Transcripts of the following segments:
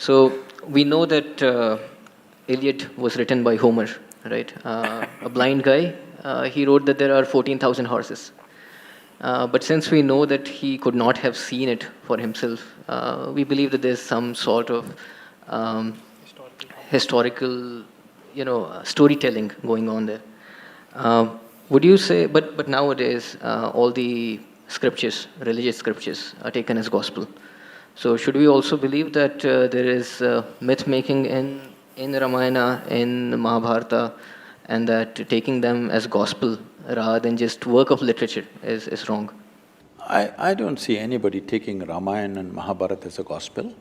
So we know that Iliad was written by Homer, right? A blind guy. He wrote that there are 14,000 horses. But since we know that he could not have seen it for himself, we believe that there's some sort of um, historical, storytelling going on there. Would you say? But nowadays, all the scriptures, religious scriptures, are taken as gospel. So should we also believe that there is myth making in Ramayana, in Mahabharata, and that taking them as gospel rather than just work of literature is wrong? I don't see anybody taking Ramayana and Mahabharata as a gospel.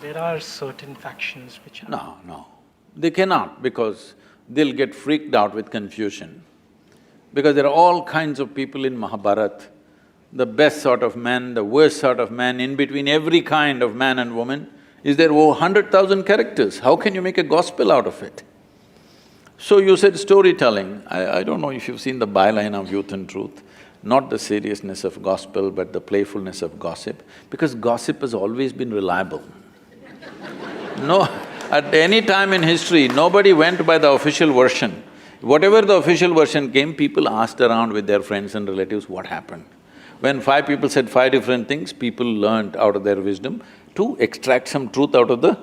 There are certain factions which are… No. They cannot, because they'll get freaked out with confusion. Because there are all kinds of people in Mahabharata, the best sort of man, the worst sort of man, in between every kind of man and woman. Is there over 100,000 characters? How can you make a gospel out of it? So you said storytelling. I don't know if you've seen the byline of Youth and Truth, not the seriousness of gospel, but the playfulness of gossip, because gossip has always been reliable. No, at any time in history, nobody went by the official version. Whatever the official version came, people asked around with their friends and relatives what happened. When 5 people said 5 different things, people learned out of their wisdom to extract some truth out of the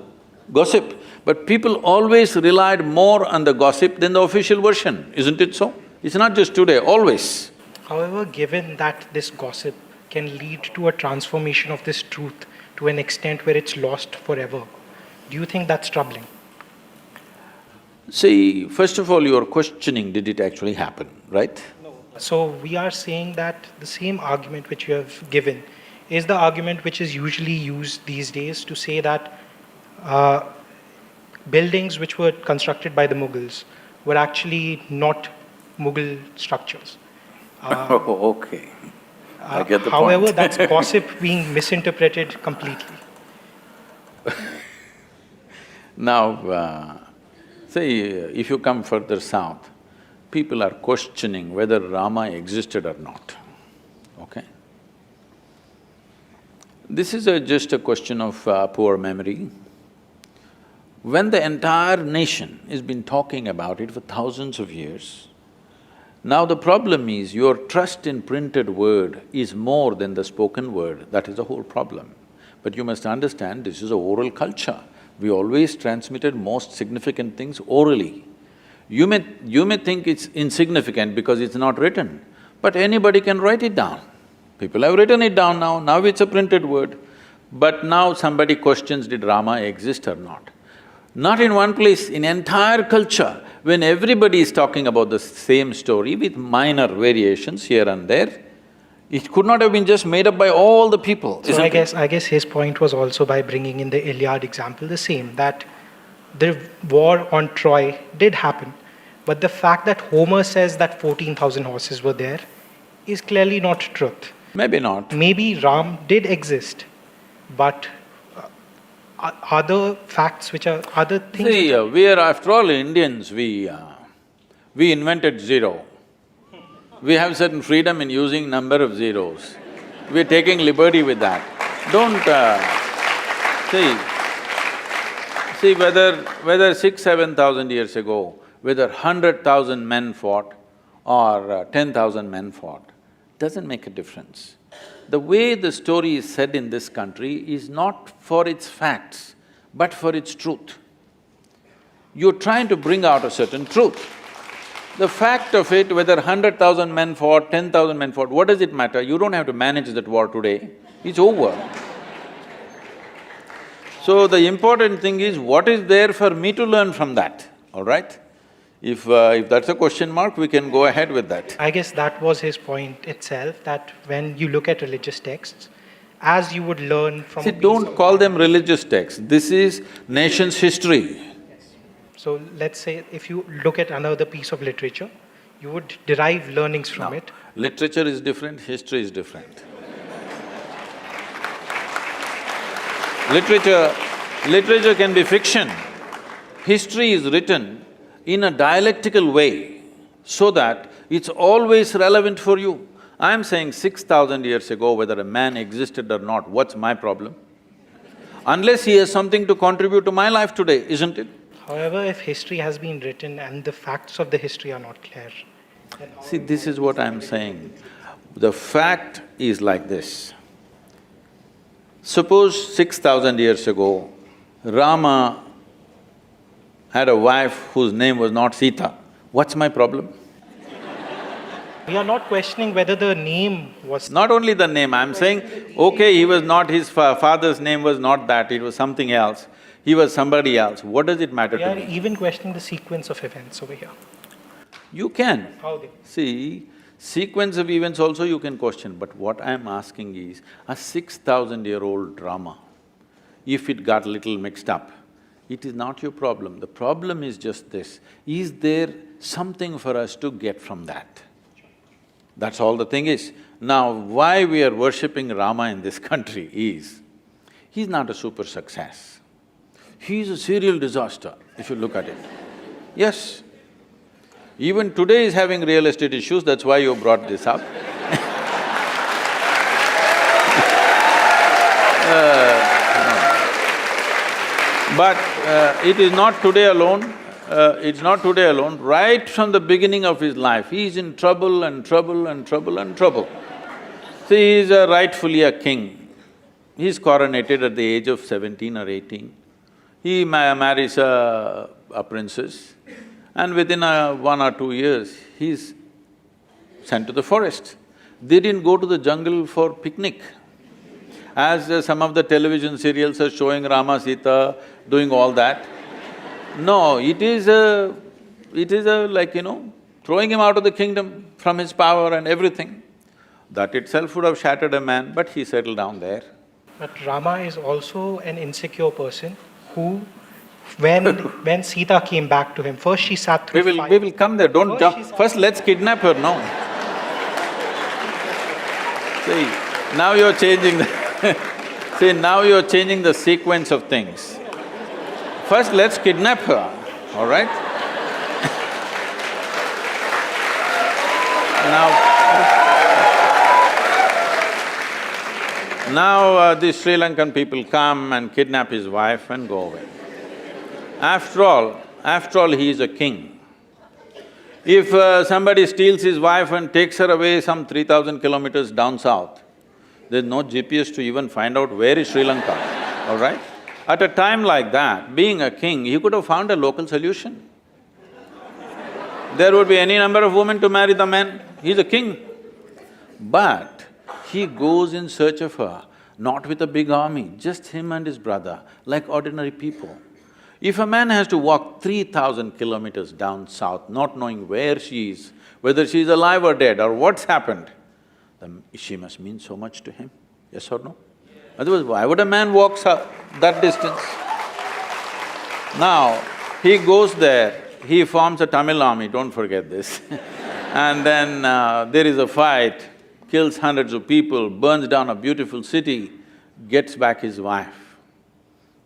gossip. But people always relied more on the gossip than the official version, isn't it so? It's not just today, always. However, given that this gossip can lead to a transformation of this truth to an extent where it's lost forever, do you think that's troubling? See, first of all, you're questioning, did it actually happen, right? So we are saying that the same argument which you have given is the argument which is usually used these days to say that buildings which were constructed by the Mughals were actually not Mughal structures. Oh, okay. I get the However, point. that's gossip being misinterpreted completely. Now, say, if you come further south, people are questioning whether Rama existed or not, okay? This is just a question of poor memory. When the entire nation has been talking about it for thousands of years, now the problem is your trust in printed word is more than the spoken word, that is the whole problem. But you must understand, this is a oral culture. We always transmitted most significant things orally. You may think it's insignificant because it's not written, but anybody can write it down. People have written it down now it's a printed word. But now somebody questions, did Rama exist or not? Not in one place, in entire culture, when everybody is talking about the same story with minor variations here and there, it could not have been just made up by all the people, So isn't it? I guess his point was also by bringing in the Iliad example the same, that the war on Troy did happen, but the fact that Homer says that 14,000 horses were there is clearly not truth. Maybe not. Maybe Ram did exist, but other facts which are… other things… See, we are, after all, Indians, we invented zero. We have certain freedom in using number of zeros. We're taking liberty with that. Don't… see, whether 6,000–7,000 years ago, whether 100,000 men fought or 10,000 men fought, doesn't make a difference. The way the story is said in this country is not for its facts, but for its truth. You're trying to bring out a certain truth. The fact of it, whether 100,000 men fought, 10,000 men fought, what does it matter? You don't have to manage that war today, it's over. So the important thing is, what is there for me to learn from that, all right? If that's a question mark, we can go ahead with that. I guess that was his point itself, that when you look at religious texts, as you would learn from… See, don't call them religious texts, this is nation's history. So let's say if you look at another piece of literature, you would derive learnings from it. Literature is different, history is different. Literature can be fiction. History is written in a dialectical way so that it's always relevant for you. I'm saying 6,000 years ago, whether a man existed or not, what's my problem? unless he has something to contribute to my life today, isn't it? However, if history has been written and the facts of the history are not clear, then how See, this is what I'm saying. The fact is like this. Suppose 6,000 years ago, Rama had a wife whose name was not Sita. What's my problem? we are not questioning whether the name was… Not only the name, I'm saying, okay, he was not… his father's name was not that, it was something else. He was somebody else. What does it matter We to are me? even questioning the sequence of events over here. You can. How they… See, sequence of events also you can question, but what I'm asking is, a 6,000-year-old drama, if it got little mixed up, it is not your problem. The problem is just this, is there something for us to get from that? That's all the thing is. Now, why we are worshipping Rama in this country is, he's not a super success. He's a serial disaster, if you look at it. Yes. Even today he's having real estate issues, that's why you brought this up. But it is not today alone, it's not today alone. Right from the beginning of his life, he's in trouble and trouble and trouble and trouble. See, he's rightfully a king. He's coronated at the age of 17 or 18. He marries a princess, and within 1 or 2 years, he's sent to the forest. They didn't go to the jungle for picnic. As some of the television serials are showing Rama, Sita doing all that. No, it is like, throwing him out of the kingdom from his power and everything. That itself would have shattered a man, but he settled down there. But Rama is also an insecure person who, when Sita came back to him, first she sat through fire. We will come there, don't First jump. she sat First, let's kidnap her, no. See, now you're changing the see, now you're changing the sequence of things. First, let's kidnap her, all right? Now, the Sri Lankan people come and kidnap his wife and go away. After all, he is a king. If somebody steals his wife and takes her away some 3,000 kilometers down south, there's no GPS to even find out where is Sri Lanka, all right? At a time like that, being a king, he could have found a local solution. There would be any number of women to marry the man, he's a king. But he goes in search of her, not with a big army, just him and his brother, like ordinary people. If a man has to walk 3,000 kilometers down south, not knowing where she is, whether she is alive or dead or what's happened, then she must mean so much to him, yes or no? Otherwise, why would a man walk that distance? Now, he goes there, he forms a Tamil army, don't forget this. And then there is a fight, kills hundreds of people, burns down a beautiful city, gets back his wife,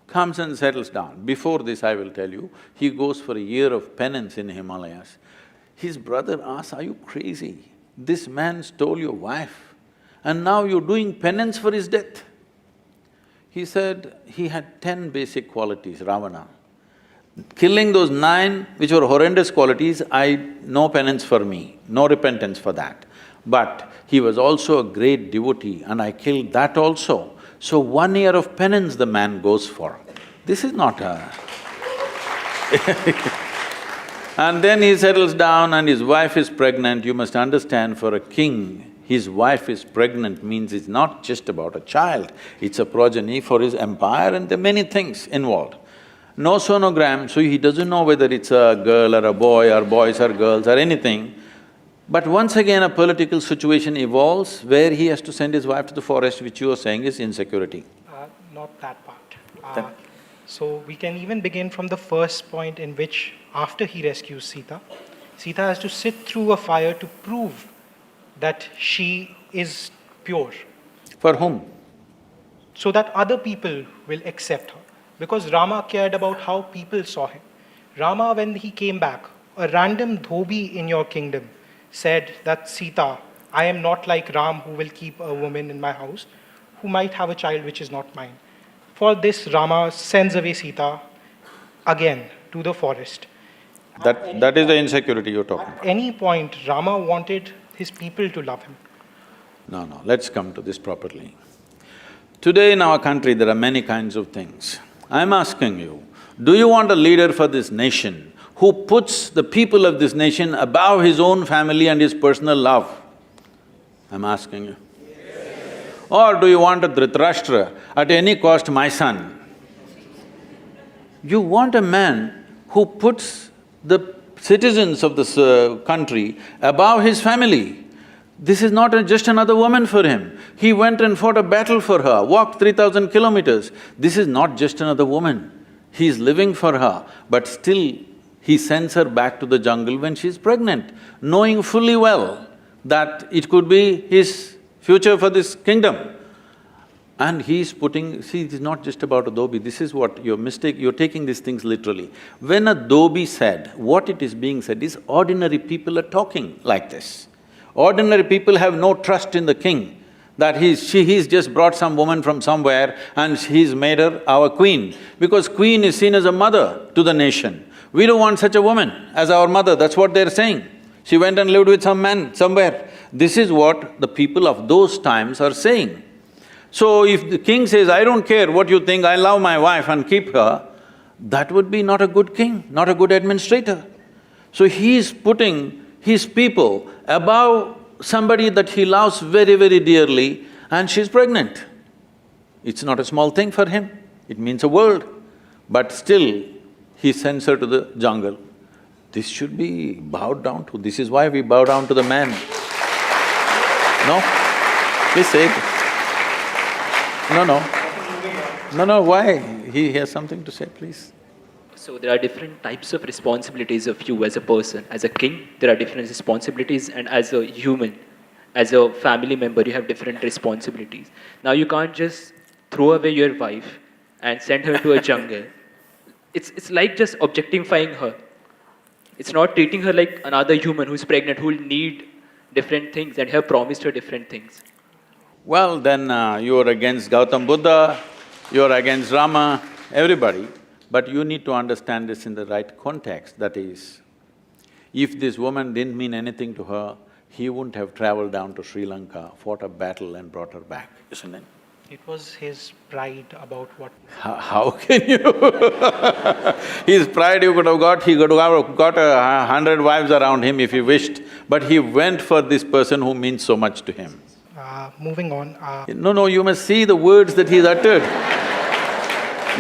comes and settles down. Before this, I will tell you, he goes for a year of penance in Himalayas. His brother asks, "Are you crazy? This man stole your wife and now you're doing penance for his death." He said he had 10 basic qualities, Ravana. Killing those 9, which were horrendous qualities, no penance for me, no repentance for that. But he was also a great devotee and I killed that also. So 1 year of penance the man goes for. This is not a… And then he settles down and his wife is pregnant. You must understand, for a king, his wife is pregnant means it's not just about a child, it's a progeny for his empire and there are many things involved. No sonogram, so he doesn't know whether it's a girl or a boy or boys or girls or anything. But once again a political situation evolves where he has to send his wife to the forest, which you are saying is insecurity. Not that part. So we can even begin from the first point in which, after he rescues Sita, Sita has to sit through a fire to prove that she is pure. For whom? So that other people will accept her. Because Rama cared about how people saw him. Rama, when he came back, a random dhobi in your kingdom said that, "Sita, I am not like Ram who will keep a woman in my house, who might have a child which is not mine." For this, Rama sends away Sita again to the forest. That is the insecurity you're talking about. At any point, Rama wanted his people to love him. No, let's come to this properly. Today in our country, there are many kinds of things. I'm asking you, do you want a leader for this nation who puts the people of this nation above his own family and his personal love? I'm asking you. Or do you want a Dhritarashtra, at any cost my son? You want a man who puts the citizens of this country above his family. This is not just another woman for him. He went and fought a battle for her, walked 3,000 kilometers. This is not just another woman. He is living for her, but still he sends her back to the jungle when she's pregnant, knowing fully well that it could be his future for this kingdom. And he's putting… See, it is not just about a dhobi, this is what your mistake… you're taking these things literally. When a dhobi said, what it is being said is ordinary people are talking like this. Ordinary people have no trust in the king, that he's just brought some woman from somewhere and he's made her our queen, because queen is seen as a mother to the nation. We don't want such a woman as our mother, that's what they're saying. She went and lived with some man somewhere. This is what the people of those times are saying. So if the king says, I don't care what you think, I love my wife and keep her, that would be not a good king, not a good administrator. So he's putting his people above somebody that he loves very, very dearly, and she's pregnant. It's not a small thing for him, it means a world. But still, he sends her to the jungle. This should be bowed down to, this is why we bow down to the man. No? Please say it. No, why? He has something to say, please. So there are different types of responsibilities of you as a person. As a king, there are different responsibilities, and as a human, as a family member, you have different responsibilities. Now you can't just throw away your wife and send her to a jungle. It's like just objectifying her. It's not treating her like another human who's pregnant, who will need different things and have promised her different things. Well, then you're against Gautam Buddha, you're against Rama, everybody. But you need to understand this in the right context, that is, if this woman didn't mean anything to her, he wouldn't have traveled down to Sri Lanka, fought a battle and brought her back, isn't it? It was his pride about what… How can you His pride he could have got 100 wives around him if he wished, but he went for this person who means so much to him. Moving on… No, you must see the words that he's uttered.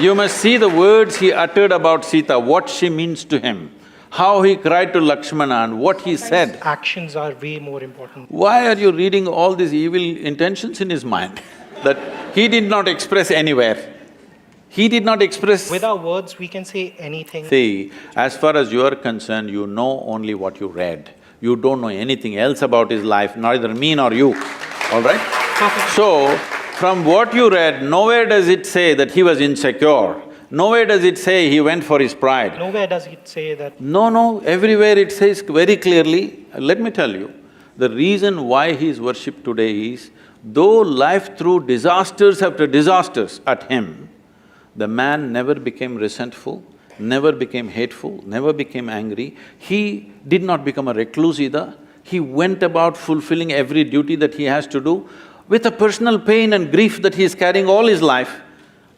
You must see the words he uttered about Sita, what she means to him, how he cried to Lakshmana and what he said. Actions are way more important. Why are you reading all these evil intentions in his mind that he did not express anywhere? He did not express… With our words, we can say anything. See, as far as you are concerned, you know only what you read. You don't know anything else about his life, neither me nor you, all right? Perfect. So, from what you read, nowhere does it say that he was insecure. Nowhere does it say he went for his pride. Nowhere does it say that… No, everywhere it says very clearly, let me tell you, the reason why he is worshipped today is, though life threw disasters after disasters at him, the man never became resentful, never became hateful, never became angry. He did not become a recluse either. He went about fulfilling every duty that he has to do. With a personal pain and grief that he is carrying all his life,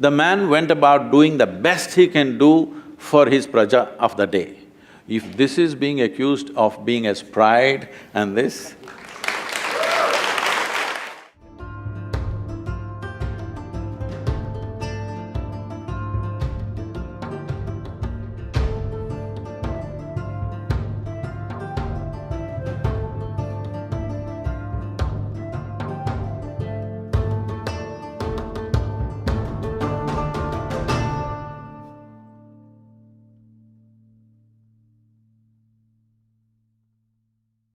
the man went about doing the best he can do for his praja of the day. If this is being accused of being as pride and this,